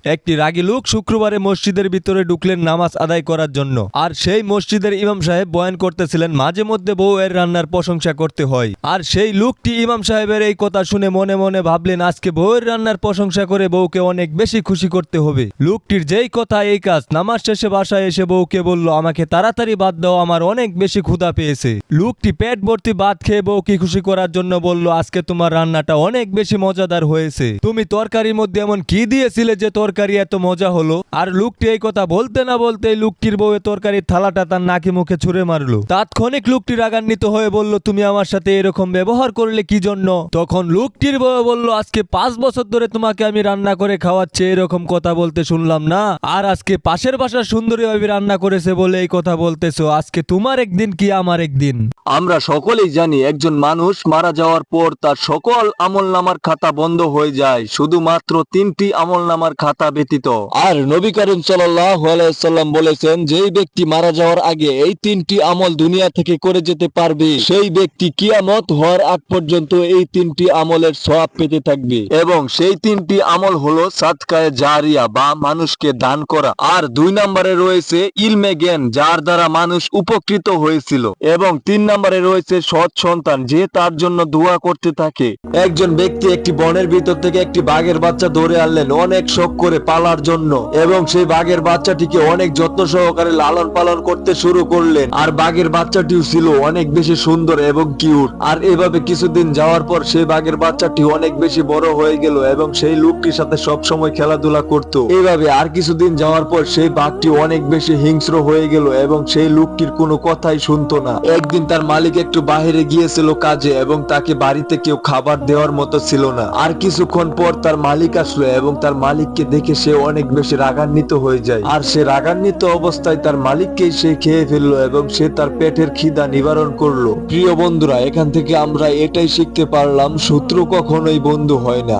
একটি রাগী লোক শুক্রবারে মসজিদের ভিতরে ঢুকলেন নামাজ আদায় করার জন্য। আর সেই মসজিদের ইমাম সাহেব বয়ান করতেছিলেন মাঝে মধ্যে বউ এর রান্নার প্রশংসা করতে হয়। আর সেই লোকটি ইমাম সাহেবের এই কথা শুনে মনে মনে ভাবলেন আজকে বউয়ের রান্নার প্রশংসা করে বউকে অনেক বেশি খুশি করতে হবে। লোকটির যেই কথা এই কাজ। নামাজ শেষে বাসায় এসে বউকে বলল, আমাকে তাড়াতাড়ি ভাত দাও, আমার অনেক বেশি ক্ষুধা পেয়েছে। লোকটি পেট ভর্তি ভাত খেয়ে বউকে খুশি করার জন্য বলল, আজকে তোমার রান্নাটা অনেক বেশি মজাদার হয়েছে। তুমি তরকারির মধ্যে এমন কি দিয়েছিলে যে তরকারি এত মজা হলো? আর লোকটি এই কথা বলতে না বলতে লোকটির বউয়ে তরকারির থালাটা তার নাকি মুখে ছুঁড়ে মারলো। তাৎক্ষণিক লোকটি রাগান্বিত হয়ে বলল, তুমি আমার সাথে এরকম ব্যবহার করলে কি জন্য? তখন লোকটির বউ বলল, আজকে 5 বছর ধরে তোমাকে আমি রান্না করে খাওয়াচ্ছি, এরকম কথা বলতে শুনলাম না। আর আজকে পাশের বাসার সুন্দরী ভাবি রান্না করেছে বলে এই কথা বলতেছো। আজকে তোমার একদিন কি আমার একদিন। আমরা সকলেই জানি একজন মানুষ মারা যাওয়ার পর তার সকল আমলনামার খাতা বন্ধ হয়ে যায়, শুধুমাত্র 3টি আমলনামার খাতা ব্যতীত। আর নবী করিম সাল্লাল্লাহু আলাইহি সাল্লাম বলেছেন, যেই ব্যক্তি মারা যাওয়ার আগে এই 3টি আমল দুনিয়া থেকে করে যেতে পারবে, সেই ব্যক্তি কিয়ামত হওয়ার আগ পর্যন্ত এই 3টি আমলের সওয়াব পেতে থাকবে। এবং সেই 3টি আমল হলো সাদকায়ে জারিয়া বা মানুষকে দান করা। আর 2 নম্বরে রয়েছে ইলমে জ্ঞান, যার দ্বারা মানুষ উপকৃত হয়েছিল। এবং 3 নম্বরে রয়েছে সৎ সন্তান, যে তার জন্য দোয়া করতে থাকে। একজন ব্যক্তি একটি বনের ভিতর থেকে একটি বাঘের বাচ্চা ধরে আনলেন অনেক শখ করে পালার জন্য, এবং সেই বাঘের বাচ্চাটিকে অনেক যত্ন সহকারে লালন পালন করতে শুরু করলেন। আর বাঘের বাচ্চাটিও ছিল অনেক বেশি সুন্দর এবং কিউট। আর এভাবে কিছুদিন যাওয়ার পর সেই বাঘের বাচ্চাটি অনেক বেশি বড় হয়ে গেল এবং সেই লোকটির সাথে সব সময় খেলাধুলা করত। এইভাবে আর কিছুদিন যাওয়ার পর সেই বাঘটি অনেক বেশি হিংস্র হয়ে গেল এবং সেই লোকটির কোনো কথাই শুনতো না। একদিন তার মালিক একটু বাহিরে গিয়েছিল কাজে এবং তাকে বাড়িতে কেউ খাবার দেওয়ার মতো ছিল না। আর কিছুক্ষণ পর তার মালিক আসলো এবং তার মালিককে দেখে সে অনেক বেশি রাগান্বিত হয়ে যায়। আর সে রাগান্বিত অবস্থায় তার মালিককেই সে খেয়ে ফেললো এবং সে তার পেটের খিদা নিবারণ করলো। প্রিয় বন্ধুরা, এখান থেকে আমরা এটাই শিখতে পারলাম, শত্রু কখনোই বন্ধু হয় না।